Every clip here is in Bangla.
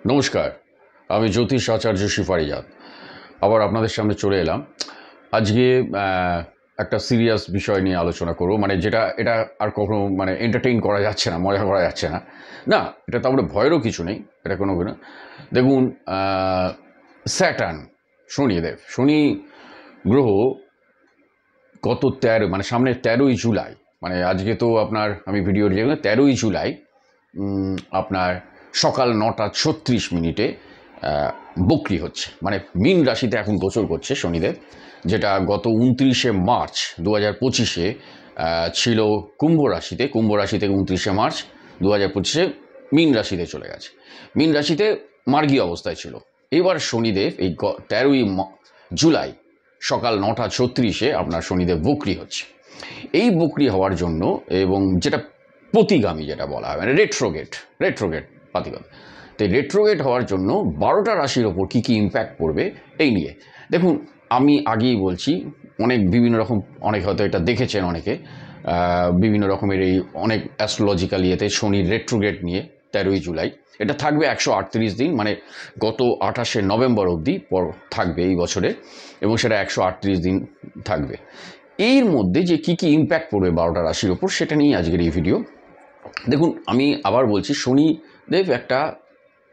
নমস্কার, আমি জ্যোতিষ আচার্য শিফারিজাত আবার আপনাদের সামনে চলে এলাম। আজকে একটা সিরিয়াস বিষয় নিয়ে আলোচনা করব, মানে যেটা এটা আর কখনো মানে এন্টারটেইন করা যাচ্ছে না, মজা করা যাচ্ছে না। না, এটা তারপরে ভয়েরও কিছু নেই, এটা কোনো কোনো দেখুন, স্যাটার্ন, শনিদেব, শনি গ্রহ গত 13 মানে সামনে 13ই জুলাই, মানে আজকে তো আপনার আমি ভিডিও যে 13ই জুলাই আপনার সকাল 9:36 বক্রি হচ্ছে, মানে মীন রাশিতে এখন গোচর করছে শনিদেব, যেটা গত 29শে মার্চ 2025 ছিল কুম্ভ রাশিতে। কুম্ভ রাশি থেকে 29শে মার্চ 2025 মীন রাশিতে চলে গেছে। মীন রাশিতে মার্গী অবস্থায় ছিল। এবার শনিদেব এই 13ই জুলাই সকাল 9:36 আপনার শনিদেব বক্রি হচ্ছে। এই বক্রি হওয়ার জন্য, এবং যেটা প্রতিগামী যেটা বলা হয়, মানে রেট্রোগেট পাতিগত, তো রেট্রোগেট হওয়ার জন্য 12টা রাশির ওপর কী কী ইম্প্যাক্ট পড়বে এই নিয়ে দেখুন। আমি আগেই বলছি, বিভিন্ন রকম, অনেক হয়তো এটা দেখেছেন অনেকে, বিভিন্ন রকমের এই অনেক অ্যাস্ট্রোলজিক্যাল ইয়েতে শনির রেট্রোগেট নিয়ে 13ই জুলাই এটা থাকবে 138 দিন, মানে গত 28শে নভেম্বর অবধি পর থাকবে এই বছরে, এবং সেটা 138 দিন থাকবে। এর মধ্যে যে কী কী ইম্প্যাক্ট পড়বে 12টা রাশির ওপর, সেটা নিয়ে আজকের এই ভিডিও। দেখুন, আমি আবার বলছি, শনিদেব একটা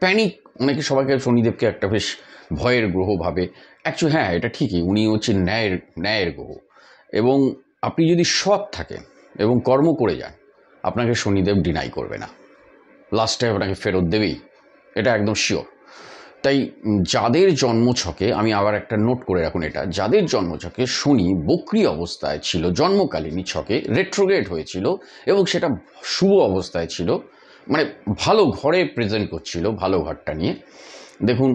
প্যানিক, অনেকে সবাইকে শনিদেবকে একটা বেশ ভয়ের গ্রহ ভাবে। অ্যাকচুয়ালি হ্যাঁ, এটা ঠিকই, উনি হচ্ছে ন্যায়ের গ্রহ, এবং আপনি যদি সৎ থাকেন এবং কর্ম করে যান, আপনাকে শনিদেব ডিনাই করবে না, লাস্টে আপনাকে ফেরত দেবেই, এটা একদম শিওর। তাই যাদের জন্মছকে, আমি আবার একটা নোট করে রাখুন এটা, যাদের জন্মছকে শনি বক্রি অবস্থায় ছিল, জন্মকালীনই ছকে রেট্রোগ্রেড হয়েছিল, এবং সেটা শুভ অবস্থায় ছিল, মানে ভালো ঘরে প্রেজেন্ট করছিল, ভালো ঘরটা নিয়ে, দেখুন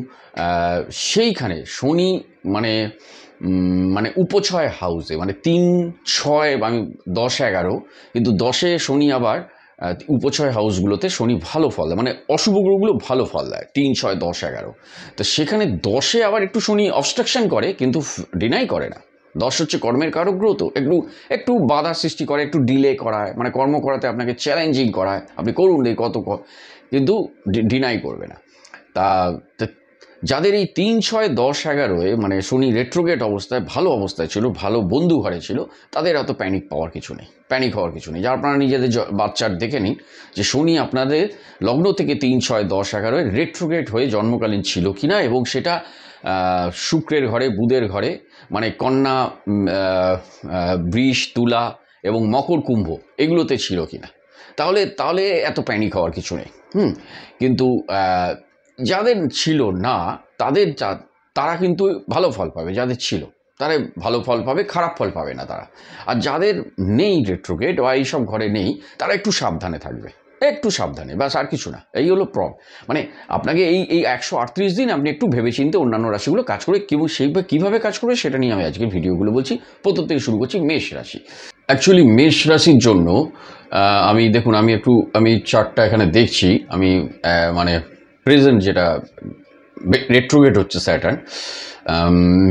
সেইখানে শনি মানে মানে উপছয় হাউসে, মানে 3, 6, আমি 10, 11, কিন্তু 10-এ শনি আবার উপছয় হাউসগুলোতে শনি ভালো ফল দেয়, মানে অশুভ গ্রহগুলো ভালো ফল দেয় 3, 6, 10, 11। তো সেখানে 10-এ আবার একটু শনি অবস্ট্রাকশন করে, কিন্তু ডিনাই করে না। 10 হচ্ছে কর্মের কারক গ্রহ, তো একটু একটু বাধা সৃষ্টি করে, একটু ডিলে করায়, মানে কর্ম করাতে আপনাকে চ্যালেঞ্জিং করায়, আপনি করুন এই কত, কিন্তু ডিনাই করবে না। তা যাদের এই 3, 6, 10, 11-এ মানে শনি রেট্রোগেট অবস্থায় ভালো অবস্থায় ছিল, ভালো বন্ধু ঘরে ছিল, তাদের এত প্যানিক হওয়ার কিছু নেই। যা আপনারা নিজেদের বাচ্চার দেখে নিন যে শনি আপনাদের লগ্ন থেকে 3, 6, 10, 11-এ রেট্রোগেট হয়ে জন্মকালীন ছিল কিনা, এবং সেটা শুক্রের ঘরে, বুধের ঘরে, মানে কন্যা, বৃষ, তুলা এবং মকর, কুম্ভ, এগুলোতে ছিল কিনা, তাহলে এত প্যানিক হওয়ার কিছু নেই। কিন্তু যাদের ছিল না, তারা কিন্তু ভালো ফল পাবে। যাদের ছিল তারা ভালো ফল পাবে, খারাপ ফল পাবে না তারা। আর যাদের নেই রেট্রোগেট বা এইসব ঘরে নেই, তারা একটু সাবধানে থাকবে, একটু সাবধানে, ব্যাস, আর কিছু না। এই হলো মানে আপনাকে এই 138 দিন আপনি একটু ভেবেচিন্তে অন্যান্য রাশিগুলো কাজ করে, সেইভাবে কীভাবে কাজ করবে সেটা নিয়ে আমি আজকে ভিডিওগুলো বলছি। প্রথম থেকে শুরু করছি মেষ রাশি। অ্যাকচুয়ালি মেষ রাশির জন্য আমি চার্টটা এখানে দেখছি, আমি মানে প্রেজেন্ট যেটা রেট্রোগেট হচ্ছে স্যাটার্ন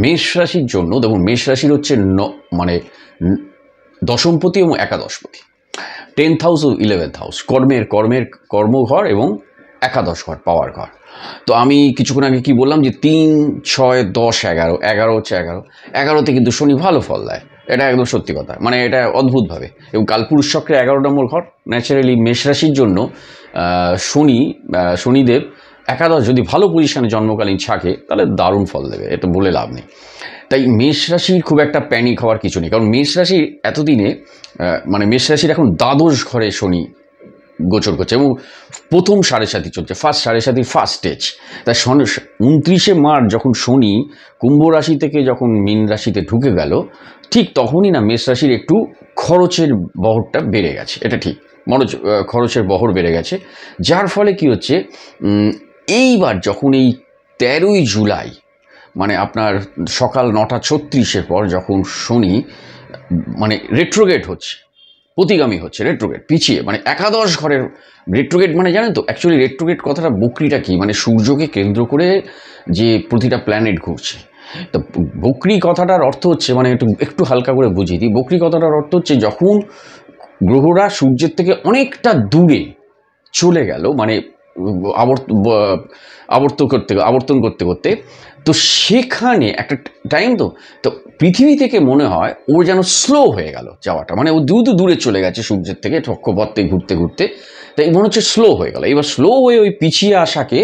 মেষ রাশির জন্য। দেখুন, মেষ রাশির হচ্ছে মানে দশমপতি এবং একাদশপতি, 10th হাউস ও 11th হাউস, কর্মঘর এবং একাদশ ঘর, পাওয়ার ঘর। তো আমি কিছুক্ষণ আগে কি বললাম যে 3, 6, 10, 11 হচ্ছে 11তে কিন্তু শনি ভালো ফল দেয়, এটা একদম সত্যি কথা, মানে এটা অদ্ভুতভাবে। এবং কালপুরুষ চক্রে 11 নম্বর ঘর, ন্যাচারালি মেষ রাশির জন্য শনিদেব একাদশ যদি ভালো পজিশনে জন্মকালীন থাকে, তাহলে দারুণ ফল দেবে, এটা বলে লাভ নেই। তাই মেষ রাশির খুব একটা প্যানিক হওয়ার কিছু নেই, কারণ মেষ রাশি এতদিনে মানে মেষ রাশির এখন দ্বাদশ ঘরে শনি গোচর করছে, এবং প্রথম 7.5 চলছে, ফার্স্ট 7.5 ফার্স্ট স্টেজ। তাই 29শে মার্চ যখন শনি কুম্ভ রাশি থেকে যখন মীন রাশিতে ঢুকে গেল, ঠিক তখনই না মেষ রাশির একটু খরচের বহরটা বেড়ে গেছে, এটা ঠিক, খরচের বহর বেড়ে গেছে। যার ফলে কি হচ্ছে, এইবার যখন এই 13ই জুলাই, মানে আপনার সকাল 9:36 পর যখন শনি মানে রেট্রোগেট হচ্ছে, প্রতিগামী হচ্ছে, রেট্রোগেট পিছিয়ে, মানে একাদশ ঘরের রেট্রোগেট, মানে জানেন তো অ্যাকচুয়ালি রেট্রোগেট কথাটা, বক্রিটা কি, মানে সূর্যকে কেন্দ্র করে যে প্রতিটা প্ল্যানেট ঘুরছে। তো বক্রি কথাটার অর্থ হচ্ছে, মানে একটু হালকা করে বুঝিয়ে দিই, বক্রি কথাটার অর্থ হচ্ছে যখন গ্রহরা সূর্যের থেকে অনেকটা দূরে চলে গেল, মানে আবর্তন করতে করতে, তো সেখানে একটা টাইম তো তো পৃথিবী থেকে মনে হয় ও যেন স্লো হয়ে গেল যাওয়াটা, মানে ও দূরে চলে গেছে সূর্যের থেকে কক্ষপথে ঘুরতে ঘুরতে, তাই মনে হচ্ছে স্লো হয়ে গেল। এবার স্লো হয়ে ওই পিছিয়ে আসাকে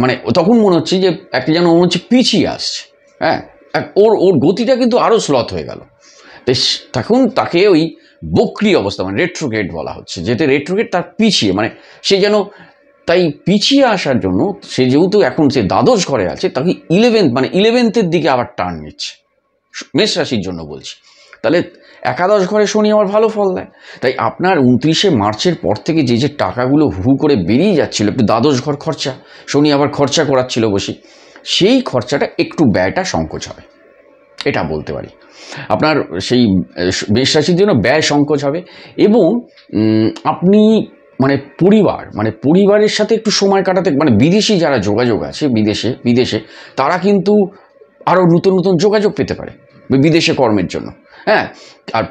মানে তখন মনে হচ্ছে যে একটা যেন মনে হচ্ছে পিছিয়ে আসছে, হ্যাঁ, ওর ওর গতিটা কিন্তু আরও স্লথ হয়ে গেল। তখন তাকে ওই বক্রি অবস্থা মানে রেট্রোগ্রেড বলা হচ্ছে, যেটা রেট্রোগ্রেড তার পিছিয়ে, মানে সে যেন তাই পিছিয়ে আসার জন্য সে যেহেতু এখন সে দ্বাদশ ঘরে আছে, তাকে 11th দিকে আবার টার্ন নিচ্ছে, মেষ রাশির জন্য বলছি। তাহলে একাদশ ঘরে শনি আমার ভালো ফল দেয়। তাই আপনার 29শে মার্চের পর থেকে যে যে টাকাগুলো হু করে বেরিয়ে যাচ্ছিল, একটু দ্বাদশ ঘর খরচা, শনি আবার খরচা করাচ্ছিল বসে, সেই খরচাটা একটু ব্যয়টা সংকোচ হবে, এটা বলতে পারি। আপনার সেই মেষ রাশির জন্য ব্যয় সংকোচ হবে, এবং আপনি পরিবারের সাথে একটু সময় কাটাতে, মানে বিদেশি যারা যোগাযোগ আছে বিদেশে তারা কিন্তু আরও নতুন নতুন যোগাযোগ পেতে পারে বিদেশে কর্মের জন্য, হ্যাঁ। আর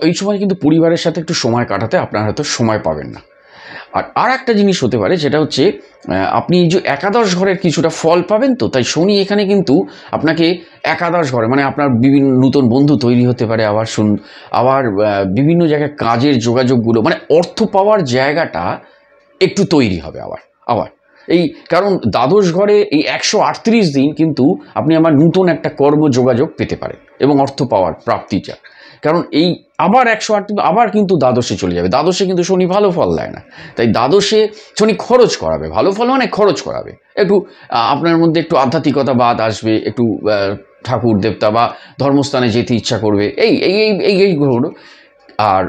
এই সময় কিন্তু পরিবারের সাথে একটু সময় কাটাতে আপনার হয়তো সময় পাবেন না। আর একটা জিনিস হতে পারে, যেটা হচ্ছে আপনি যে একাদশ ঘরের কিছুটা ফল পাবেন, তো তাই শনি এখানে কিন্তু আপনাকে একাদশ ঘরে, মানে আপনার বিভিন্ন নতুন বন্ধু তৈরি হতে পারে, আবার বিভিন্ন জায়গায় কাজের যোগাযোগগুলো, মানে অর্থ পাওয়ার জায়গাটা একটু তৈরি হবে আবার এই, কারণ দ্বাদশ ঘরে এই 138 দিন কিন্তু আপনি আমার নতুন একটা কর্ম যোগাযোগ পেতে পারেন এবং অর্থ পাওয়ার প্রাপ্তিটা, কারণ এই আবার 108 আবার কিন্তু দ্বাদশে চলে যাবে। দ্বাদশে কিন্তু শনি ভালো ফল দেয় না, তাই দ্বাদশে শনি খরচ করাবে, ভালো ফল মানে খরচ করাবে, একটু আপনার মধ্যে একটু আধ্যাত্মিকতাবাদ আসবে, একটু ঠাকুর দেবতা বা ধর্মস্থানে যেতে ইচ্ছা করবে, এইগুলো। আর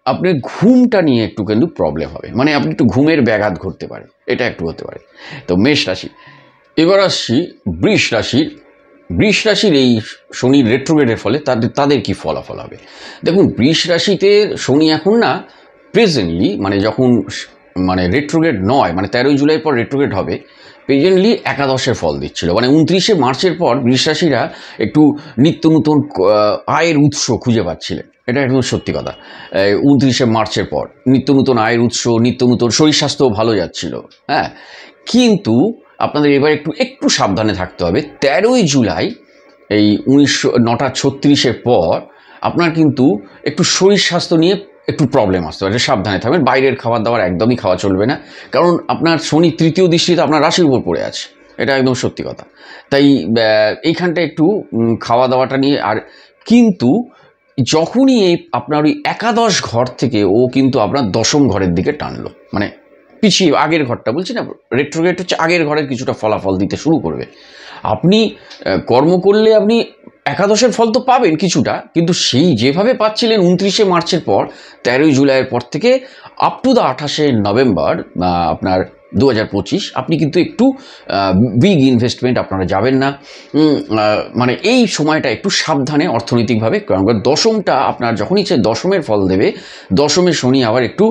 আপনার ঘুমটা নিয়ে একটু কিন্তু প্রবলেম হবে, মানে আপনি একটু ঘুমের ব্যাঘাত ঘটতে পারে, এটা একটু হতে পারে। তো মেষ রাশি। এবার আসছি বৃষ রাশির এই শনির রেট্রোগ্রেডের ফলে তাদের কি ফলাফল হবে। দেখুন, বৃষ রাশিতে শনি এখন না প্রেজেন্টলি, মানে যখন মানে রেট্রোগ্রেড নয়, মানে 13ই জুলাই পর রেট্রোগ্রেড হবে, প্রেজেন্টলি একাদশের ফল দিচ্ছিল। মানে 29শে মার্চের পর বৃষ রাশিরা একটু নিত্য নতুন আয়ের উৎস খুঁজে পাচ্ছিলেন, এটা একদম সত্যি কথা। 29শে মার্চের পর নিত্য নতুন আয়ের উৎস, নিত্য নতুন শরীর স্বাস্থ্যও ভালো যাচ্ছিল, হ্যাঁ। কিন্তু আপনাদের এবার একটু সাবধানে থাকতে হবে। 13ই জুলাই এই 9:36 পর আপনার কিন্তু একটু শরীর স্বাস্থ্য নিয়ে একটু প্রবলেম আসতে পারে, সাবধানে থাকবেন। বাইরের খাবার দাবার একদমই খাওয়া চলবে না, কারণ আপনার শনি তৃতীয় দৃষ্টিতে আপনার রাশির উপর পড়ে আছে, এটা একদম সত্যি কথা। তাই এইখানটা একটু খাওয়া দাওয়াটা নিয়ে। আর কিন্তু যখনই আপনার ওই একাদশ ঘর থেকে ও কিন্তু আপনার দশম ঘরের দিকে টানলো, মানে পিছিয়ে আগের ঘরটা বলছি না, রেট্রোগ্রেড হচ্ছে আগের ঘরের কিছুটা ফলাফল দিতে শুরু করবে। আপনি কর্ম করলে আপনি একাদশের ফল তো পাবেন কিছুটা, কিন্তু সেই যেভাবে পাচ্ছিলেন 29শে মার্চের পর 13ই জুলাইয়ের পর থেকে আপ টু দ্য 28শে নভেম্বর আপনার 2025, আপনি কিন্তু একটু বিগ ইনভেস্টমেন্ট আপনারা যাবেন না। মানে এই সময়টা একটু সাবধানে অর্থনৈতিকভাবে, কারণ দশমটা আপনার যখনই সে দশমের ফল দেবে, দশমের শনি আবার একটু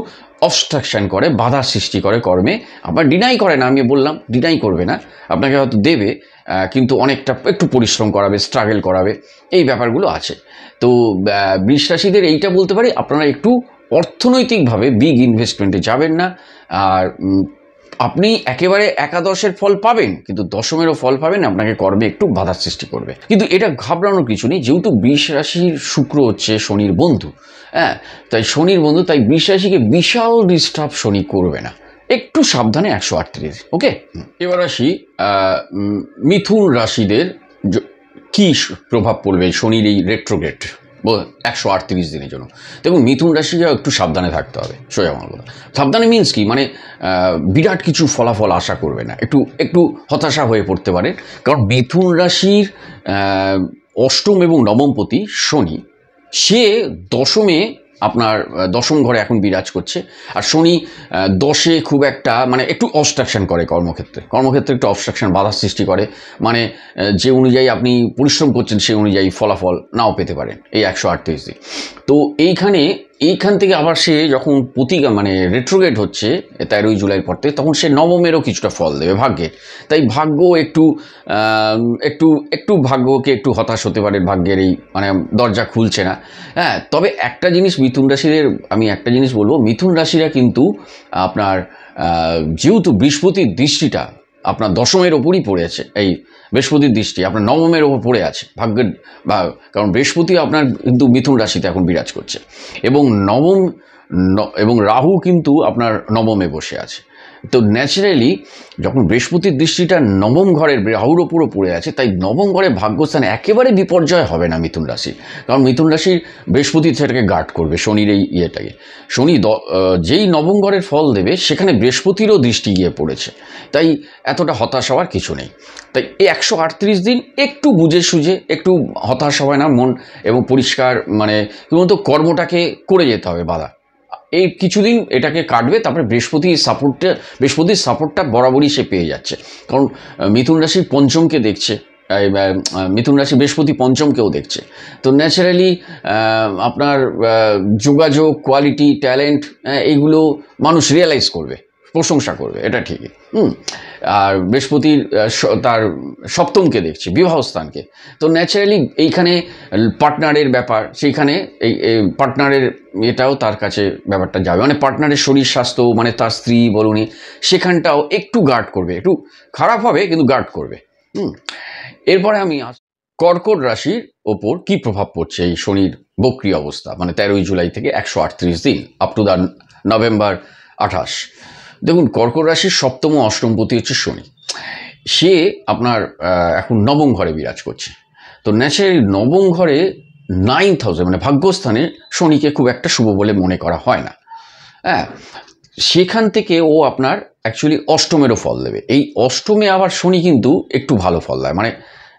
অবস্ট্রাকশান করে, বাধা সৃষ্টি করে কর্মে। আবার ডিনাই করে না, আমি বললাম ডিনাই করবে না, আপনাকে হয়তো দেবে, কিন্তু অনেকটা একটু পরিশ্রম করাবে, স্ট্রাগল করাবে, এই ব্যাপারগুলো আছে। তো বৃষ রাশিদের এইটা বলতে পারি, আপনারা একটু অর্থনৈতিকভাবে বিগ ইনভেস্টমেন্টে যাবেন না। আর আপনি একেবারে একাদশের ফল পাবেন, কিন্তু দশমেরও ফল পাবেন, আপনাকে কর্মে একটু বাধার সৃষ্টি করবে। কিন্তু এটা ঘাবড়ানোর কিছু নেই, যেহেতু বৃষ রাশির শুক্র হচ্ছে শনির বন্ধু, হ্যাঁ, তাই শনির বন্ধু, তাই বৃষ রাশিকে বিশাল ডিস্টার্ব শনি করবে না, একটু সাবধানে 138। ওকে, এবার আসি মিথুন রাশিদের কি প্রভাব পড়বে শনির এই রেট্রোগ্রেড 138 দিনের জন্য। দেখুন, মিথুন রাশিকে একটু সাবধানে থাকতে হবে, সোজা আমার কথা। সাবধানে মিন্স কি, মানে বিরাট কিছু ফলাফল আশা করবে না, একটু হতাশা হয়ে পড়তে পারে, কারণ মিথুন রাশির অষ্টম এবং নবমপতি শনি, সে দশমে আপনার দশম ঘরে এখন বিরাজ করছে। আর শনি 10-এ খুব একটা মানে একটু অবস্ট্রাকশন করে, কর্মক্ষেত্রে একটু অবস্ট্রাকশন, বাধা সৃষ্টি করে, মানে যে অনুযায়ী আপনি পরিশ্রম করছেন সেই অনুযায়ী ফলাফল নাও পেতে পারেন এই 138 দিন। তো এইখান থেকে আবার সে যখন মানে রেট্রোগ্রেড হচ্ছে 13ই জুলাইয়ের পর থেকে, তখন সে নবমেরও কিছুটা ফল দেবে ভাগ্যের। তাই ভাগ্য একটু ভাগ্যকে একটু হতাশ হতে পারে, ভাগ্যের এই মানে দরজা খুলছে না, হ্যাঁ। তবে একটা জিনিস মিথুন রাশিদের, আমি একটা জিনিস বলবো, মিথুন রাশিরা কিন্তু আপনার যেহেতু বৃহস্পতির দৃষ্টিটা আপনার দশমের ওপরই পড়েছে, এই বৃহস্পতির দৃষ্টি আপনার নবমের ওপর পড়ে আছে ভাগ্যের, বা কারণ বৃহস্পতি আপনার কিন্তু মিথুন রাশিতে এখন বিরাজ করছে, এবং এবং রাহু কিন্তু আপনার নবমে বসে আছে। তো ন্যাচারালি যখন বৃহস্পতির দৃষ্টিটা নবম ঘরের রাহুর ওপরও পড়ে আছে, তাই নবম ঘরে ভাগ্যস্থানে একেবারে বিপর্যয় হবে না মিথুন রাশি, কারণ মিথুন রাশির বৃহস্পতি সেটাকে গার্ড করবে শনির এই ইয়েটাকে। শনি যেই নবম ঘরের ফল দেবে সেখানে বৃহস্পতিরও দৃষ্টি গিয়ে পড়েছে, তাই এতটা হতাশ হওয়ার কিছু নেই। তাই এই 138 দিন একটু বুঝে সুঝে, একটু হতাশ হয় না মন, এবং পরিষ্কার মানে কি বলতো কর্মটাকে করে যেতে হবে বাধা। এই কিছুদিন এটাকে কাটবে, তারপরে বৃহস্পতির সাপোর্টটা বরাবরই সে পেয়ে যাচ্ছে, কারণ মিথুন রাশির পঞ্চমকে দেখছে, মিথুন রাশি বৃহস্পতি পঞ্চমকেও দেখছে। তো ন্যাচারালি আপনার যোগাযোগ, কোয়ালিটি, ট্যালেন্ট এইগুলো মানুষ রিয়েলাইজ করবে, প্রশংসা করবে, এটা ঠিকই। আর বৃহস্পতির তার সপ্তমকে দেখছে, বিবাহস্থানকে। তো ন্যাচারালি এইখানে পার্টনারের ব্যাপার, সেইখানে এই পার্টনারের এটাও তার কাছে ব্যাপারটা যাবে, মানে পার্টনারের শরীর স্বাস্থ্য, মানে তার স্ত্রী বলুনি, সেখানটাও একটু গার্ড করবে, একটু খারাপ হবে কিন্তু গার্ড করবে। এরপরে আমি কর্কট রাশির ওপর কি প্রভাব পড়ছে এই শনির বক্রী অবস্থা, মানে 13ই জুলাই থেকে 138 দিন আপ টু দ্য নভেম্বর 28। দেখুন, কর্কট রাশির সপ্তম ও অষ্টমপতি হচ্ছে শনি, সে আপনার এখন নবম ঘরে বিরাজ করছে। তো ন্যাচারালি নবম ঘরে 9th হাউসে মানে ভাগ্যস্থানে শনিকে খুব একটা শুভ বলে মনে করা হয় না। হ্যাঁ, সেখান থেকে ও আপনার অ্যাকচুয়ালি অষ্টমেরও ফল দেবে। এই অষ্টমে আবার শনি কিন্তু একটু ভালো ফল দেয়,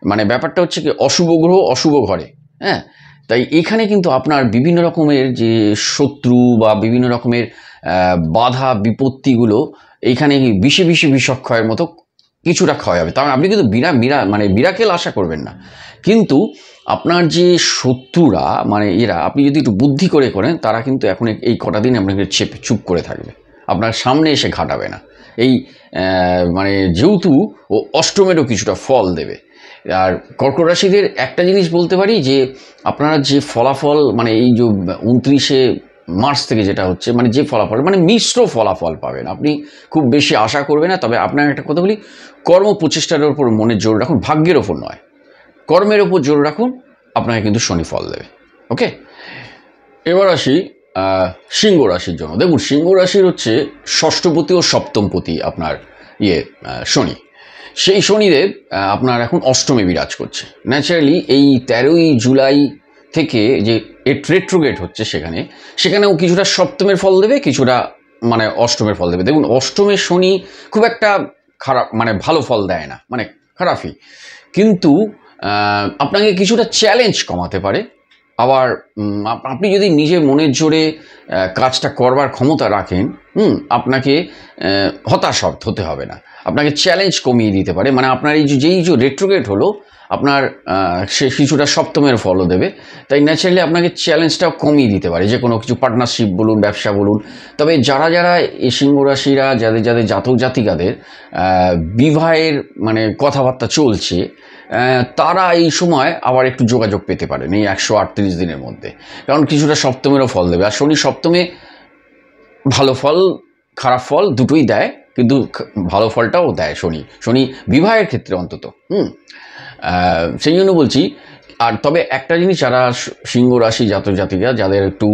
মানে ব্যাপারটা হচ্ছে কি অশুভ গ্রহ অশুভ ঘরে। হ্যাঁ, তাই এখানে কিন্তু আপনার বিভিন্ন রকমের যে শত্রু বা বিভিন্ন রকমের বাধা বিপত্তিগুলো এইখানে বিষে বিষক্ষয়ের মতো কিছুটা ক্ষয় হবে। তার আপনি কিন্তু বিরাকেল আশা করবেন না, কিন্তু আপনার যে শত্রুরা মানে এরা, আপনি যদি একটু বুদ্ধি করেন, তারা কিন্তু এখন এই কটা দিন আপনাকে চুপ করে থাকবে, আপনার সামনে এসে ঘাটাবে না। এই মানে যেহেতু ও অষ্টমেরও কিছুটা ফল দেবে। আর কর্কট রাশিদের একটা জিনিস বলতে পারি যে আপনারা যে ফলাফল মানে এই যে 29শে মার্চ থেকে যেটা হচ্ছে, মানে যে ফলাফল মানে মিশ্র ফলাফল পাবেন, আপনি খুব বেশি আশা করবেন না। তবে আপনার একটা কথা বলি, কর্ম প্রচেষ্টার ওপর মনের জোর রাখুন, ভাগ্যের ওপর নয়, কর্মের ওপর জোর রাখুন, আপনাকে কিন্তু শনি ফল দেবে। ওকে, এবার আসি সিংহ রাশির জন্য। দেখুন, সিংহ রাশির হচ্ছে ষষ্ঠপতি ও সপ্তমপতি আপনার শনি। সেই শনিদেব আপনার এখন অষ্টমে বিরাজ করছে। ন্যাচারালি এই 13ই জুলাই থেকে যে রেট্রোগেট হচ্ছে, সেখানেও কিছুটা সপ্তমের ফল দেবে, কিছুটা মানে অষ্টমের ফল দেবে। দেখুন, অষ্টমের শনি খুব একটা খারাপ মানে ভালো ফল দেয় না, মানে খারাপই, কিন্তু আপনাকে কিছুটা চ্যালেঞ্জ কমাতে পারে। আবার আপনি যদি নিজের মনের জোরে কাজটা করবার ক্ষমতা রাখেন, আপনাকে হতাশ হতে হবে না, আপনাকে চ্যালেঞ্জ কমিয়ে দিতে পারে। মানে আপনার যেই যে রেট্রোগেট হলো, আপনার সে কিছুটা সপ্তমের ফলও দেবে, তাই ন্যাচারালি আপনাকে চ্যালেঞ্জটাও কমিয়ে দিতে পারে, যে কোনো কিছু পার্টনারশিপ বলুন, ব্যবসা বলুন। তবে যারা এই সিংহ রাশিরা, যাদের জাতক জাতিকাদের বিবাহের মানে কথাবার্তা চলছে, তারা এই সময় আবার একটু যোগাযোগ পেতে পারেন এই 138 দিনের মধ্যে, কারণ কিছুটা সপ্তমেরও ফল দেবে। আর শনি সপ্তমে ভালো ফল খারাপ ফল দুটোই দেয়, কিন্তু ভালো ফলটাও দেয় শনি বিবাহের ক্ষেত্রে অন্তত। সেই জন্য বলছি। আর তবে একটা জিনিস, যারা সিংহ রাশি জাতক জাতিকা যাদের একটু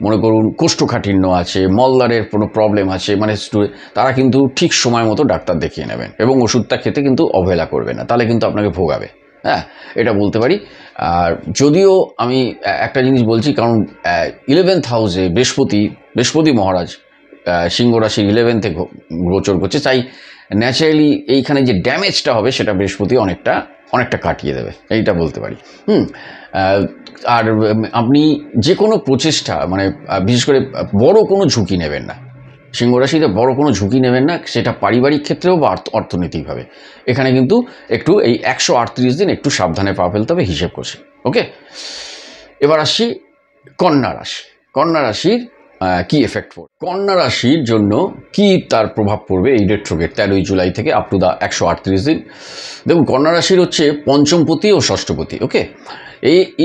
মনে করুন কোষ্ঠকাঠিন্য আছে, মলদ্বারের কোনো প্রবলেম আছে, মানে তারা কিন্তু ঠিক সময় মতো ডাক্তার দেখিয়ে নেবেন, এবং ওষুধটা খেতে কিন্তু অবহেলা করবে না, তাহলে কিন্তু আপনাকে ভোগাবে। হ্যাঁ, এটা বলতে পারি। আর যদিও আমি একটা জিনিস বলছি, কারণ 11th হাউসে বৃহস্পতি মহারাজ সিংহ রাশির 11th গোচর করছে, তাই ন্যাচারালি এইখানে যে ড্যামেজটা হবে সেটা বৃহস্পতি অনেকটা কাটিয়ে দেবে, এইটা বলতে পারি। আর আপনি যে কোনো প্রচেষ্টা মানে বিশেষ করে বড় কোনো ঝুঁকি নেবেন না, সিংহ রাশিতে বড় কোনো ঝুঁকি নেবেন না, সেটা পারিবারিক ক্ষেত্রেও বা অর্থনৈতিকভাবে। এখানে কিন্তু একটু এই 138 দিন একটু সাবধানে পা ফেলতে হবে হিসেব করছে। ওকে, এবার আসছি কন্যা রাশির কি এফেক্ট পড়বে, কন্যা রাশির জন্য কি তার প্রভাব পড়বে এই রেট্রোগেট 13ই জুলাই থেকে আপ টু দা 138 দিন। দেখুন, কন্যা রাশির হচ্ছে পঞ্চমপতি ও ষষ্ঠপতি, ওকে।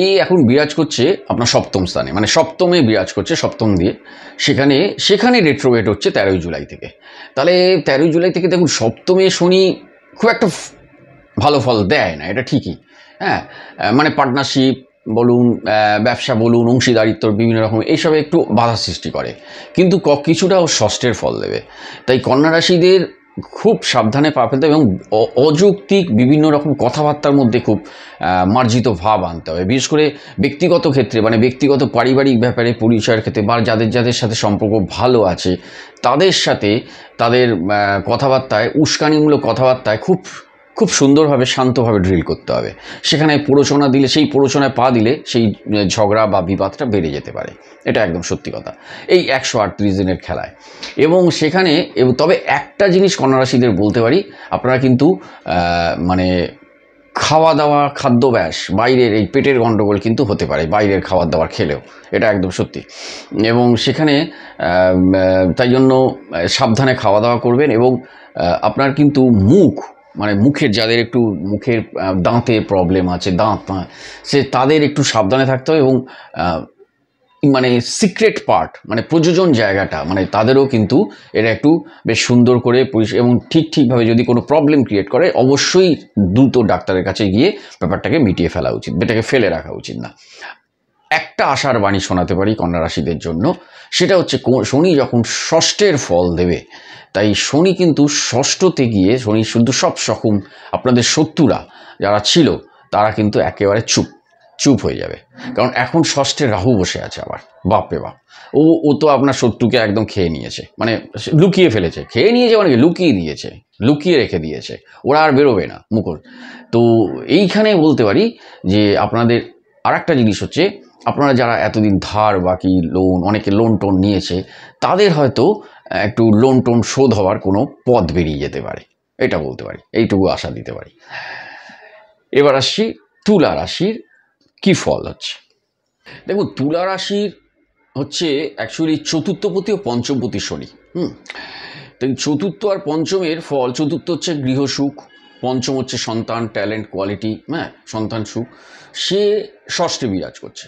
এই এখন বিরাজ করছে আপনার সপ্তম স্থানে, মানে সপ্তমে বিরাজ করছে, সপ্তম দিয়ে। সেখানে রেট্রোগেট হচ্ছে 13ই জুলাই থেকে। তাহলে 13ই জুলাই থেকে দেখুন, সপ্তমে শনি খুব একটা ভালো ফল দেয় না, এটা ঠিকই। হ্যাঁ, মানে পার্টনারশিপ বলুন, ব্যবসা বলুন, অংশীদারিত্ব বিভিন্ন রকম এইসবে একটু বাধা সৃষ্টি করে, কিন্তু কিছুটা ও ষষ্ঠের ফল দেবে। তাই কন্যা রাশিদের খুব সাবধানে পা ফেলতে হবে এবং অযৌক্তিক বিভিন্ন রকম কথাবার্তার মধ্যে খুব মার্জিত ভাব আনতে হবে, বিশেষ করে ব্যক্তিগত ক্ষেত্রে, মানে ব্যক্তিগত পারিবারিক ব্যাপারে পরিচয়ের ক্ষেত্রে, বা যাদের সাথে সম্পর্ক ভালো আছে তাদের সাথে তাদের কথাবার্তায়, উস্কানিমূলক কথাবার্তায় খুব সুন্দরভাবে শান্তভাবে ড্রিল করতে হবে। সেখানে প্ররোচনা দিলে, সেই প্ররোচনায় পা দিলে সেই ঝগড়া বা বিবাদটা বেড়ে যেতে পারে, এটা একদম সত্যি কথা এই 138 দিনের খেলায়। এবং সেখানে তবে একটা জিনিস কন্যা রাশিদের বলতে পারি, আপনারা কিন্তু মানে খাওয়া দাওয়া, খাদ্যাভ্যাস, বাইরের এই পেটের গণ্ডগোল কিন্তু হতে পারে বাইরের খাবার দাবার খেলেও, এটা একদম সত্যি। এবং সেখানে তাই জন্য সাবধানে খাওয়া দাওয়া করবেন। এবং আপনার কিন্তু মানে মুখের, যাদের একটু মুখের দাঁতে প্রবলেম আছে, তাদের একটু সাবধানে থাকতে হবে। এবং মানে সিক্রেট পার্ট, মানে প্রযোজন জায়গাটা, মানে তাদেরও কিন্তু এটা একটু বেশ সুন্দর করে এবং ঠিকভাবে যদি কোনো প্রবলেম ক্রিয়েট করে, অবশ্যই দ্রুত ডাক্তারের কাছে গিয়ে ব্যাপারটাকে মিটিয়ে ফেলা উচিত, এটাকে ফেলে রাখা উচিত না। একটা আশার বাণী শোনাতে পারি কন্যা রাশিদের জন্য, সেটা হচ্ছে শনি যখন ষষ্ঠের ফল দেবে, তাই শনি কিন্তু ষষ্ঠতে গিয়ে শনি শুধু সব রকম আপনাদের শত্রুরা যারা ছিল তারা কিন্তু একেবারে চুপ হয়ে যাবে। কারণ এখন ষষ্ঠে রাহু বসে আছে আবার, বাপরে বাপ, ও তো আপনার শত্রুকে একদম খেয়ে নিয়েছে, মানে লুকিয়ে ফেলেছে, খেয়ে নিয়েছে মানে লুকিয়ে রেখে দিয়েছে, ওরা আর বেরোবে না মুখোশ। তো এইখানে বলতে পারি যে আপনাদের আর একটা জিনিস হচ্ছে, আপনারা যারা এতদিন ধার বাকি লোন, অনেকে লোন টোন নিয়েছে, তাদের হয়তো একটু লোন টোন শোধ হওয়ার কোনো পথ বেরিয়ে যেতে পারে, এটা বলতে পারি, এইটুকু আশা দিতে পারি। এবার আসছি তুলা রাশির কি ফল হচ্ছে। দেখুন, তুলা রাশির হচ্ছে অ্যাকচুয়ালি চতুর্থপতি ও পঞ্চমপতি শনি। তো চতুর্থ আর পঞ্চমের ফল, চতুর্থ হচ্ছে গৃহসুখ, পঞ্চম হচ্ছে সন্তান, ট্যালেন্ট, কোয়ালিটি, সন্তান সুখ। সে ষষ্ঠে বিরাজ করছে,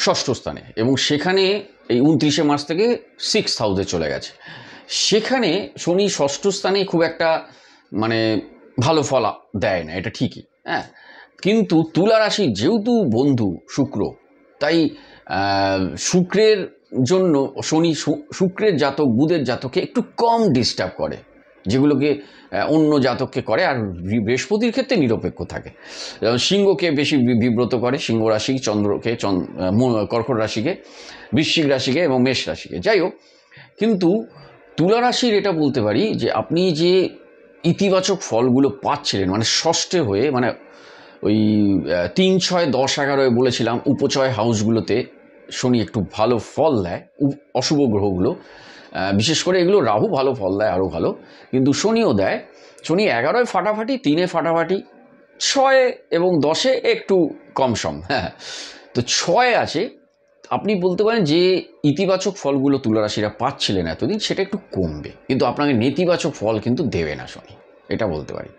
ষষ্ঠ স্থানে, এবং সেখানে এই 29শে মার্চ থেকে 6th হাউসে চলে গেছে। সেখানে শনি ষষ্ঠ স্থানে খুব একটা মানে ভালো ফল দেয় না, এটা ঠিকই। কিন্তু তুলা রাশি যেহেতু বন্ধু শুক্র, তাই শুক্রের জন্য শুক্রের জাতক, বুধের জাতককে একটু কম ডিস্টার্ব করে, যেগুলোকে অন্য জাতককে করে। আর বৃহস্পতির ক্ষেত্রে নিরপেক্ষ থাকে, সিংহকে বেশি বিব্রত করে, সিংহ রাশি, চন্দ্রকে, কর্কট রাশিকে, বৃশ্চিক রাশিকে এবং মেষ রাশিকে। যাই হোক, কিন্তু তুলা রাশির এটা বলতে পারি যে আপনি যে ইতিবাচক ফলগুলো পাচ্ছিলেন, মানে ষষ্ঠে হয়ে, মানে ওই 3, 6, 10, 11 বলেছিলাম উপচয় হাউসগুলোতে শনি একটু ভালো ফল দেয়, অশুভ গ্রহগুলো, বিশেষ করে এগুলো রাহু ভালো ফল দেয়, আরও ভালো, কিন্তু শনিও দেয়। শনি 11 ফাটাফাটি, 3 ফাটাফাটি, 6 এবং 10 একটু কম সম। তো 6 আছে, আপনি বলতে পারেন যে ইতিবাচক ফলগুলো তুলা রাশিরা পাচ্ছিলেন এতদিন, সেটা একটু কমবে, কিন্তু আপনাকে নেতিবাচক ফল কিন্তু দেবে না শনি, এটা বলতে পারি।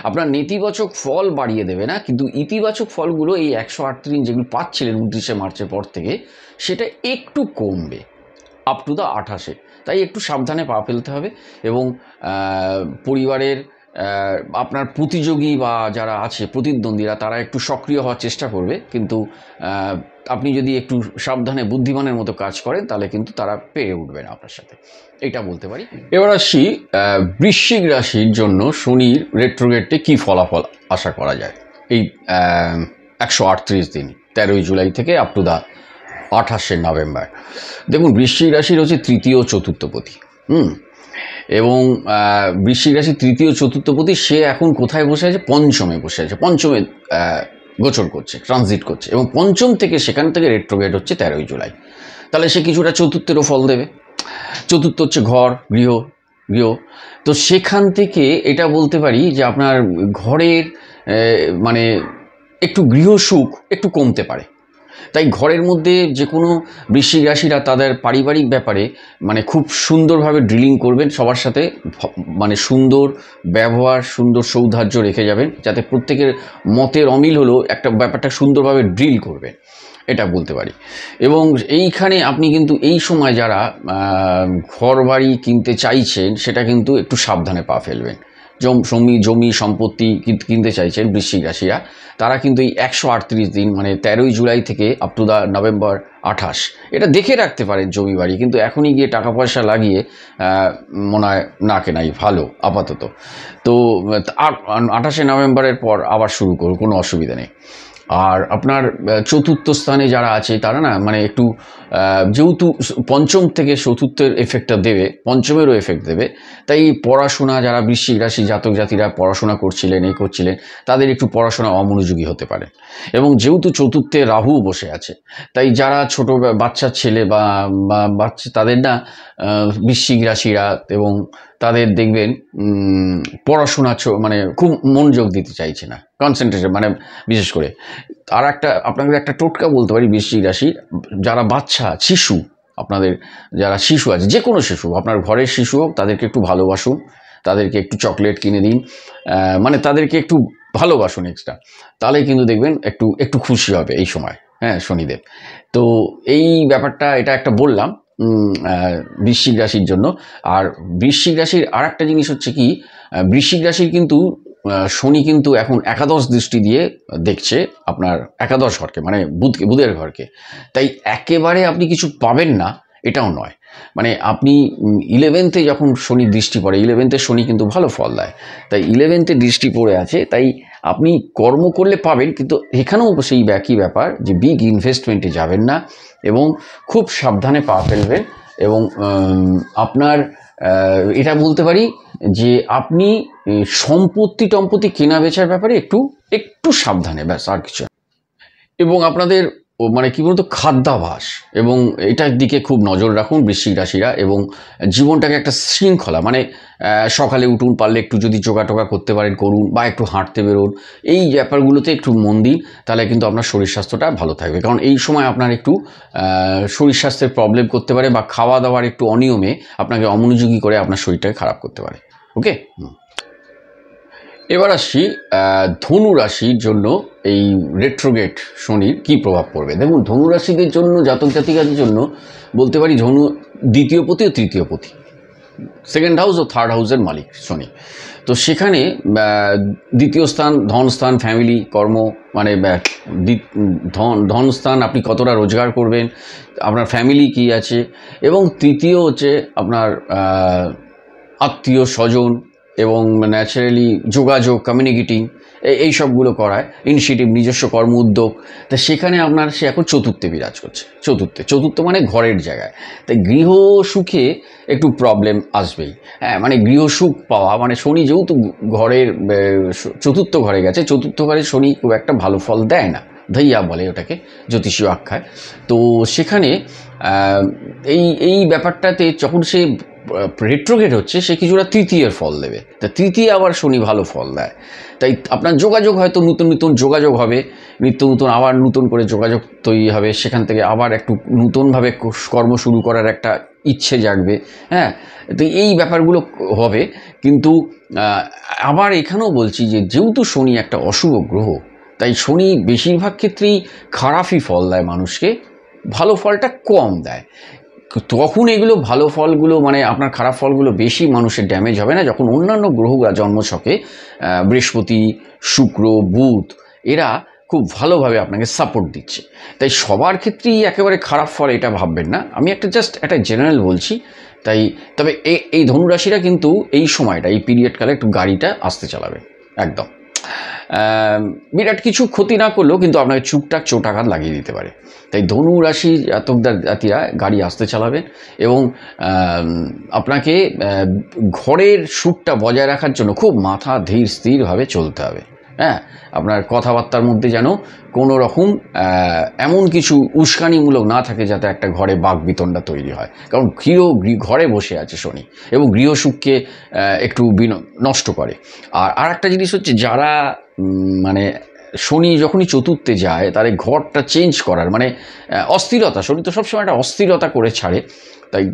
আপনার নেতিবাচক ফল বাড়িয়ে দেবে না, কিন্তু ইতিবাচক ফলগুলো এই 138 যেগুলো পাচ্ছিলেন 29শে মার্চের পর থেকে, সেটা একটু কমবে আপ টু দা 28-এ। তাই একটু সাবধানে পা ফেলতে হবে। এবং পরিবারের আপনার প্রতিযোগী বা যারা আছে প্রতিদ্বন্দ্বীরা, তারা একটু সক্রিয় হওয়ার চেষ্টা করবে, কিন্তু আপনি যদি একটু সাবধানে বুদ্ধিমানের মতো কাজ করেন, তাহলে কিন্তু তারা পেরে উঠবে না আপনার সাথে, এটা বলতে পারি। এবার আসি বৃশ্চিক রাশির জন্য শনির রেট্রোগেটে কী ফলাফল আশা করা যায় এই 138 দিন, 13ই জুলাই থেকে আপ টু দা 28শে নভেম্বর। দেখুন, বৃশ্চিক রাশির হচ্ছে তৃতীয় চতুর্থপতি, এবং বৃশ্চিক রাশির তৃতীয় চতুর্থপতি সে এখন কোথায় বসে আছে? পঞ্চমে বসে আছে, পঞ্চমে গোচর করছে, ট্রানজিট করছে, এবং পঞ্চম থেকে সেখান থেকে রেট্রোগেট হচ্ছে 13ই জুলাই। তাহলে সে কিছুটা চতুর্থেরও ফল দেবে। চতুর্থ হচ্ছে ঘর, গৃহ। তো সেখান থেকে এটা বলতে পারি যে আপনার ঘরের মানে একটু গৃহসুখ একটু কমতে পারে, তাই ঘরের মধ্যে যে কোনো বৃশ্চিক রাশিরা তাদের পারিবারিক ব্যাপারে মানে খুব সুন্দরভাবে ড্রিলিং করবেন, সবার সাথে মানে সুন্দর ব্যবহার, সুন্দর সৌহার্দ্য রেখে যাবেন, যাতে প্রত্যেকের মতের অমিল হলেও একটা ব্যাপারটা সুন্দরভাবে ড্রিল করবেন, এটা বলতে পারি। এবং এইখানে আপনি কিন্তু এই সময় যারা ঘর বাড়ি কিনতে চাইছেন সেটা কিন্তু একটু সাবধানে পা ফেলবেন। জমি সম্পত্তি কিনতে চাইছেন বৃশ্চিক রাশিরা, তারা কিন্তু এই 138 দিন মানে 13ই জুলাই থেকে আপ টু নভেম্বর 28 এটা দেখে রাখতে পারেন জমি বাড়ি, কিন্তু এখনই গিয়ে টাকা পয়সা লাগিয়ে মনে হয় না কেনাই ভালো আপাতত। তো 28শে নভেম্বরের পর আবার শুরু করুন, কোনো অসুবিধা নেই। আর আপনার চতুর্থ স্থানে যারা আছে তারা না মানে একটু যেহেতু পঞ্চম থেকে চতুর্থের এফেক্টটা দেবে, পঞ্চমেরও এফেক্ট দেবে, তাই পড়াশোনা যারা বৃশ্চিক রাশি জাতক জাতিরা পড়াশোনা করছিলেন তাদের একটু পড়াশোনা অমনোযোগী হতে পারে। এবং যেহেতু চতুর্থে রাহু বসে আছে, তাই যারা ছোট বাচ্চা ছেলে বা বাচ্চা তাদের না বৃশ্চিক রাশিরা এবং তাদের দেখবেন পড়াশোনা মানে খুব মনোযোগ দিতে চাইছে না, কনসেন্ট্রেশন মানে বিশেষ করে। আর আপনাদের একটা টোটকা বলতে পারি, বৃশ্চিক রাশি যারা বাচ্চা শিশু, আপনাদের যারা শিশু আছে, যে কোনো শিশু, আপনার ঘরের শিশু হোক, তাদেরকে একটু ভালোবাসুন, তাদেরকে একটু চকলেট কিনে দিন, মানে তাদেরকে একটু ভালোবাসুন এক্সট্রা, তাহলে কিন্তু দেখবেন একটু একটু খুশি হবে এই সময়, হ্যাঁ, শনিদেব। তো এই ব্যাপারটা, এটা একটা বললাম বৃশ্চিক রাশির জন্য। আর বৃশ্চিক রাশির আর একটা জিনিস হচ্ছে কি, বৃশ্চিক রাশির কিন্তু শনি কিন্তু এখন একাদশ দৃষ্টি দিয়ে দেখছে আপনার একাদশ ঘরকে, মানে বুধের ঘরকে। তাই একেবারে আপনি কিছু পাবেন না এটাও নয়, মানে আপনি 11th যখন শনি দৃষ্টি পড়ে, 11th শনি কিন্তু ভালো ফল দেয়, তাই 11th দৃষ্টি পড়ে আছে, তাই আপনি কর্ম করলে পাবেন, কিন্তু এখানেও সেই একই ব্যাপার যে বিগ ইনভেস্টমেন্টে যাবেন না এবং খুব সাবধানে পা ফেলবেন। এবং আপনার এটা বলতে পারি যে আপনি সম্পত্তি কেনা বেচার ব্যাপারে একটু সাবধানে, ব্যাস, আর কিছু। এবং আপনাদের মানে কি বলতো খাদ্যাভ্যাস এবং এটার দিকে খুব নজর রাখুন বৃশ্চিক রাশিরা। এবং জীবনটাকে একটা শৃঙ্খলা, মানে সকালে উঠুন, পারলে একটু যদি যোগা করতে পারেন করুন, বা একটু হাঁটতে বেরোন, এই ব্যাপারগুলোতে একটু মন দিন, তাহলে কিন্তু আপনার শরীর স্বাস্থ্যটা ভালো থাকবে। কারণ এই সময় আপনার একটু শরীর স্বাস্থ্যের প্রবলেম করতে পারে, বা খাওয়া দাওয়ার একটু অনিয়মে আপনাকে অমনোযোগী করে আপনার শরীরটাকে খারাপ করতে পারে। ওকে, এবার আসছি ধনু রাশির জন্য এই রেট্রোগেট শনির কি প্রভাব পড়বে। দেখুন, ধনু রাশিদের জন্য, জাতক জাতিকাদের জন্য বলতে পারি, ধনু দ্বিতীয় পতি ও তৃতীয় পতি, সেকেন্ড হাউস ও থার্ড হাউসের মালিক শনি। তো সেখানে দ্বিতীয় স্থান ধনস্থান, ফ্যামিলি, কর্ম, মানে ধনস্থান আপনি কতটা রোজগার করবেন, আপনার ফ্যামিলি কি আছে, এবং তৃতীয় হচ্ছে আপনার আত্মীয় স্বজন এবং ন্যাচারালি যোগাযোগ, কমিউনিকেটিং, এই সবগুলো করায়, ইনিশিয়েটিভ, নিজস্ব কর্ম উদ্যোগ। তা সেখানে আপনার সে এখন চতুর্থে বিরাজ করছে, চতুর্থ মানে ঘরের জায়গায়। তাই গৃহ সুখে একটু প্রবলেম আসবেই, হ্যাঁ, মানে গৃহ সুখ পাওয়া, মানে শনি যেহেতু ঘরের চতুর্থ ঘরে গেছে, চতুর্থ ঘরে শনি খুব একটা ভালো ফল দেয় না, ধাইয়া বলে ওটাকে জ্যোতিষীয় আখ্যায়। তো সেখানে এই ব্যাপারটাতে যখন সে রেট্রোগেট হচ্ছে, সে কিছুটা তৃতীয়ের ফল দেবে। তা তৃতীয় আবার শনি ভালো ফল দেয়, তাই আপনার যোগাযোগ হয়তো নতুন যোগাযোগ হবে, আবার নতুন করে যোগাযোগ তৈরি হবে, সেখান থেকে আবার একটু নতুনভাবে কর্ম শুরু করার একটা ইচ্ছে জাগবে, হ্যাঁ। তো এই ব্যাপারগুলো হবে। কিন্তু আবার এখানেও বলছি যে যেহেতু শনি একটা অশুভ গ্রহ, তাই শনি বেশিরভাগ ক্ষেত্রেই খারাপই ফল দেয় মানুষকে, ভালো ফলটা কম দেয়। তখন এগুলো ভালো ফলগুলো, মানে আপনার খারাপ ফলগুলো বেশি মানুষের ড্যামেজ হবে না, যখন অন্যান্য গ্রহরা জন্মছকে বৃহস্পতি, শুক্র, বুধ, এরা খুব ভালোভাবে আপনাকে সাপোর্ট দিচ্ছে। তাই সবার ক্ষেত্রেই একেবারে খারাপ ফল এটা ভাববেন না, আমি জাস্ট একটা জেনারেল বলছি। তাই তবে এই ধনুরাশিরা কিন্তু এই সময়টা, এই পিরিয়ডকালে একটু গাড়িটা আস্তে চালাবে, একদম বিরাট কিছু ক্ষতি না করলেও কিন্তু আপনাকে চুপটাক চোটাঘাত লাগিয়ে দিতে পারে। তাই ধনু রাশি জাতিরা গাড়ি আস্তে চালাবেন এবং আপনাকে ঘরের সুখটা বজায় রাখার জন্য খুব মাথা ধীর স্থিরভাবে চলতে হবে, হ্যাঁ। আপনার কথাবার্তার মধ্যে যেন কোনো রকম এমন কিছু উস্কানিমূলক না থাকে যাতে একটা ঘরে বাকবিতণ্ডা তৈরি হয়, কারণ ঘরে বসে আছে শনি এবং গৃহসুখকে একটু নষ্ট করে। আর একটা জিনিস হচ্ছে, যারা মানে শনি যখনই চতুর্থে যায় তাহলে ঘরটা চেঞ্জ করার মানে অস্থিরতা, শনি তো সবসময় একটা অস্থিরতা করে ছাড়ে। তাই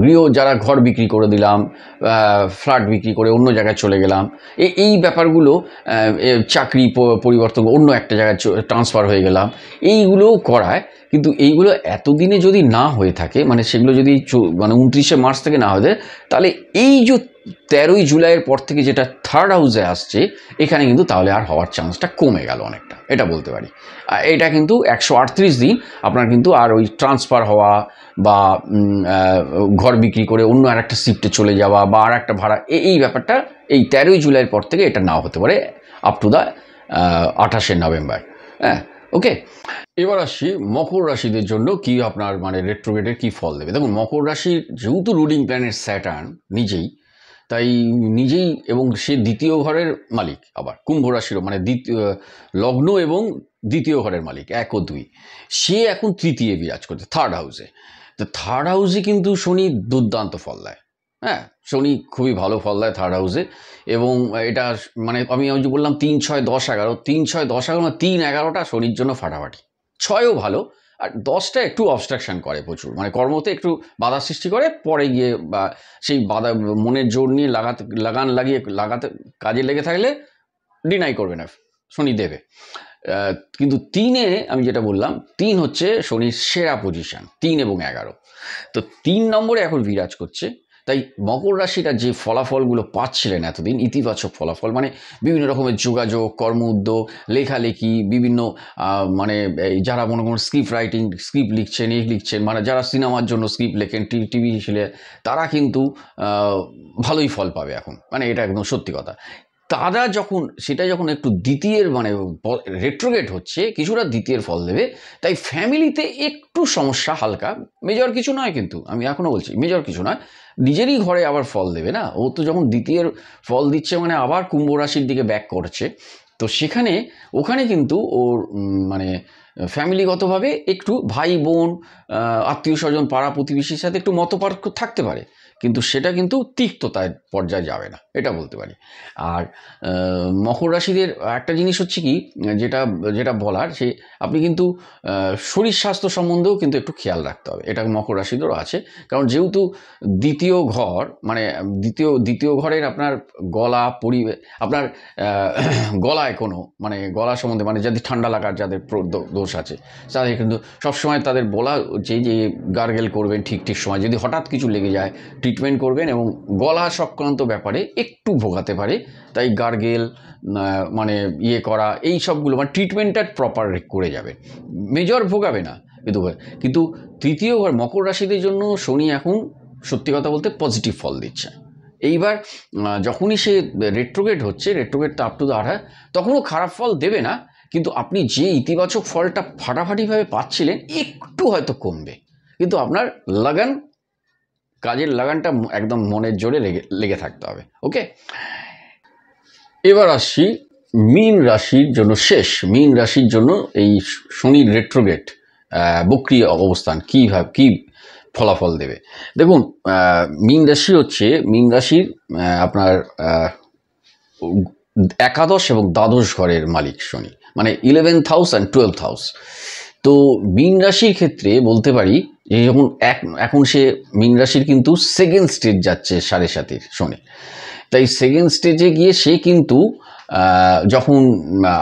গৃহ যারা ঘর বিক্রি করে দিলাম, ফ্ল্যাট বিক্রি করে অন্য জায়গায় চলে গেলাম, এই ব্যাপারগুলো, চাকরি পরিবর্তন, অন্য একটা জায়গায় ট্রান্সফার হয়ে গেলাম, এইগুলো করায়। কিন্তু এইগুলো এতদিনে যদি না হয়ে থাকে, মানে সেগুলো যদি মানে 29শে মার্চ থেকে না হয়ে, তাহলে এই যে 13ই জুলাইয়ের পর থেকে যেটা থার্ড হাউসে আসছে, এখানে কিন্তু তাহলে আর হওয়ার চান্সটা কমে গেল অনেকটা, এটা বলতে পারি। এটা কিন্তু 138 দিন আপনার কিন্তু আর ওই ট্রান্সফার হওয়া বা ঘর বিক্রি করে অন্য আর একটা শিফটে চলে যাওয়া বা আর একটা ভাড়া, এই ব্যাপারটা এই 13ই জুলাইয়ের পর থেকে এটা নাও হতে পারে আপ টু দ্য 28শে নভেম্বর। হ্যাঁ, ওকে। এবার আসছি মকর রাশিদের জন্য কি আপনার মানে রেট্রোগ্রেডের কি ফল দেবে। দেখুন, মকর রাশির যেহেতু রুলিং প্ল্যানেট স্যাটার্ন নিজেই, তাই নিজেই, এবং সে দ্বিতীয় ঘরের মালিক, আবার কুম্ভ রাশিরও মানে দ্বিতীয় লগ্ন এবং দ্বিতীয় ঘরের মালিক 1 ও 2, সে এখন তৃতীয় বিরাজ করছে থার্ড হাউসে। তো থার্ড হাউসে কিন্তু শনি দুর্দান্ত ফল দেয়। হ্যাঁ, শনি খুবই ভালো ফল দেয় থার্ড হাউসে। এবং এটা মানে আমি যে বললাম 3, 6, 10, 11, 3, 6, 10, 11 মানে 3, 11টা শনির জন্য ফাটাফাটি। 6ও ভালো, আর 10টা একটু অবস্ট্রাকশন করে প্রচুর, মানে কর্মতে একটু বাধা সৃষ্টি করে, পরে গিয়ে বা সেই বাধা মনের জোর নিয়ে লাগাতে কাজে লেগে থাকলে ডিনাই করবে না, শনি দেবে। কিন্তু 3-এ আমি যেটা বললাম, 3 হচ্ছে শনির সেরা পজিশন, 3 এবং 11। তো 3 নম্বরে এখন বিরাজ করছে। তাই মকর রাশিটা যে ফলাফলগুলো পাচ্ছিলেন এতদিন, ইতিবাচক ফলাফল, মানে বিভিন্ন রকমের যোগাযোগ, কর্ম উদ্যোগ, লেখালেখি, বিভিন্ন মানে যারা মনে করুন স্ক্রিপ্ট লিখছেন, মানে যারা সিনেমার জন্য স্ক্রিপ্ট লেখেন, টিভি সিরিয়াল, তারা কিন্তু ভালোই ফল পাবে এখন, মানে এটা একদম সত্যি কথা। তারা যখন একটু দ্বিতীয়ের মানে রেট্রোগেট হচ্ছে, কিছুটা দ্বিতীয়ের ফল দেবে। তাই ফ্যামিলিতে একটু সমস্যা হালকা, মেজর কিছু নয়, কিন্তু আমি এখনও বলছি মেজর কিছু নয়, নিজেরই ঘরে আবার ফল দেবে না। ও তো যখন দ্বিতীয়ের ফল দিচ্ছে মানে আবার কুম্ভ রাশির দিকে ব্যাক করছে, তো ওখানে কিন্তু ওর মানে ফ্যামিলিগতভাবে একটু ভাই বোন, আত্মীয় স্বজন, পাড়া প্রতিবেশীর সাথে একটু মতপার্থক্য থাকতে পারে, কিন্তু সেটা কিন্তু তিক্ততার পর্যায়ে যাবে না, এটা বলতে পারি। আর মকর রাশিদের একটা জিনিস হচ্ছে কি, যেটা বলার, সে আপনি কিন্তু শরীর স্বাস্থ্য সম্বন্ধেও কিন্তু একটু খেয়াল রাখতে হবে, এটা মকর রাশিদেরও আছে। কারণ যেহেতু দ্বিতীয় ঘর, মানে দ্বিতীয় ঘরের আপনার আপনার গলায় কোনো মানে গলা সম্বন্ধে, মানে যাদের ঠান্ডা লাগার যাদের দোষ আছে, তাদের কিন্তু সবসময় তাদের বলা যে গার্গেল করবেন ঠিক সময়, যদি হঠাৎ কিছু লেগে যায় ট্রিটমেন্ট করবেন, এবং গলা সংক্রান্ত ব্যাপারে একটু ভোগাতে পারে, তাই গার্গেল মানে করা, এই সবগুলো মানে ট্রিটমেন্টটা প্রপার করে যাবে, মেজর ভোগাবে না। কিন্তু তৃতীয় ঘর মকর রাশিদের জন্য শনি এখন সত্যি কথা বলতে পজিটিভ ফল দিচ্ছে। এইবার যখনই সে রেট্রোগেট তো আপ টু দ্য 8, তখনও খারাপ ফল দেবে না, কিন্তু আপনি যে ইতিবাচক ফলটা ফাটাফাটিভাবে পাচ্ছিলেন একটু হয়তো কমবে, কিন্তু আপনার কাজের লাগানটা একদম মনের জোরে লেগে থাকতে হবে। ওকে, এবার আসছি মীন রাশির জন্য। মীন রাশির জন্য এই শনির রেট্রোগেট বক্রী অবস্থান কি ফলাফল দেবে। দেখুন, মীন রাশির আপনার একাদশ এবং দ্বাদশ ঘরের মালিক শনি, মানে 11th house and 12th house. তো মীন রাশির ক্ষেত্রে বলতে পারি যে এখন সে মীন রাশির কিন্তু সেকেন্ড স্টেজ যাচ্ছে 7.5 শনি। তাই সেকেন্ড স্টেজে গিয়ে সে কিন্তু যখন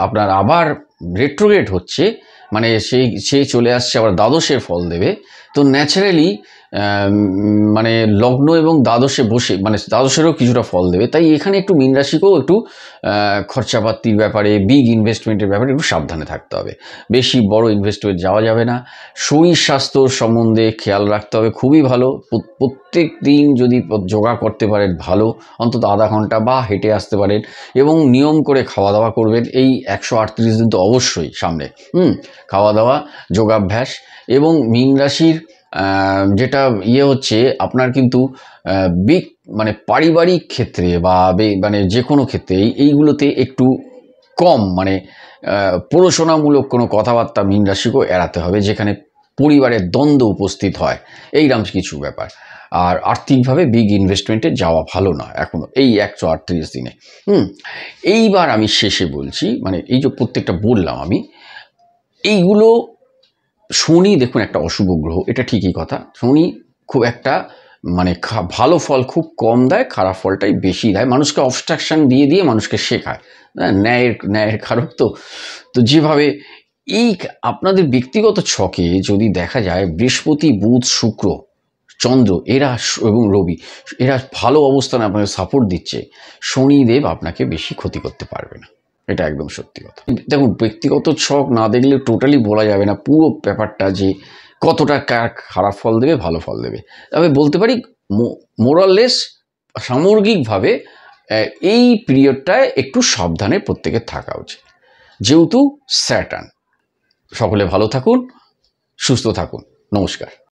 আপনার আবার রেট্রোগেট হচ্ছে, মানে সে চলে আসছে আবার দ্বাদশের ফল দেবে, তো ন্যাচারালি মানে লগ্ন এবং দ্বাদশে বসে মানে দ্বাদশেরও কিছুটা ফল দেবে। তাই এখানে একটু মীন রাশিকেও একটু খরচাপাতির ব্যাপারে, বিগ ইনভেস্টমেন্টের ব্যাপারে একটু সাবধানে থাকতে হবে, বেশি বড় ইনভেস্টমেন্ট যাওয়া যাবে না। শরীর স্বাস্থ্য সম্বন্ধে খেয়াল রাখতে হবে, খুবই ভালো। প্রত্যেক দিন যদি যোগা করতে পারেন ভালো, অন্তত আধা ঘন্টা বা হেঁটে আসতে পারেন, এবং নিয়ম করে খাওয়া দাওয়া করবেন এই 138 দিন তো অবশ্যই সামনে। খাওয়া দাওয়া, যোগাভ্যাস, এবং মীন রাশির যেটা হচ্ছে আপনার কিন্তু মানে পারিবারিক ক্ষেত্রে বা মানে যে কোনো ক্ষেত্রে এইগুলোতে একটু কম মানে প্ররোচনামূলক কোনো কথাবার্তা মীন রাশিকেও এড়াতে হবে, যেখানে পরিবারের দ্বন্দ্ব উপস্থিত হয়, এইরকম কিছু ব্যাপার। আর আর্থিকভাবে বিগ ইনভেস্টমেন্টে যাওয়া ভালো না এখনো এই 138 দিনে। এইবার আমি শেষে বলছি, মানে এই যে প্রত্যেকটা বললাম আমি, এইগুলো শনি দেখুন একটা অশুভ গ্রহ, এটা ঠিকই কথা। শনি খুব একটা মানে ভালো ফল খুব কম দেয়, খারাপ ফলটাই বেশি দেয়, মানুষকে অবস্ট্রাকশন দিয়ে দিয়ে মানুষকে শেখায়। ন্যায়ের কারক তো। তো যেভাবে এই আপনাদের ব্যক্তিগত ছকে যদি দেখা যায় বৃহস্পতি, বুধ, শুক্র, চন্দ্র এরা এবং রবি এরা ভালো অবস্থানে আপনাকে সাপোর্ট দিচ্ছে, শনিদেব আপনাকে বেশি ক্ষতি করতে পারবে না, এটা একদম সত্যি কথা। দেখুন ব্যক্তিগত ছক না দেখলে টোটালি বলা যাবে না পুরো ব্যাপারটা যে কতটা কার খারাপ ফল দেবে ভালো ফল দেবে। তবে বলতে পারি মোরাললেস সামগ্রিকভাবে এই পিরিয়ডটায় একটু সাবধানে প্রত্যেকের থাকা উচিত, যেহেতু স্যাটার্ন। সকলে ভালো থাকুন, সুস্থ থাকুন, নমস্কার।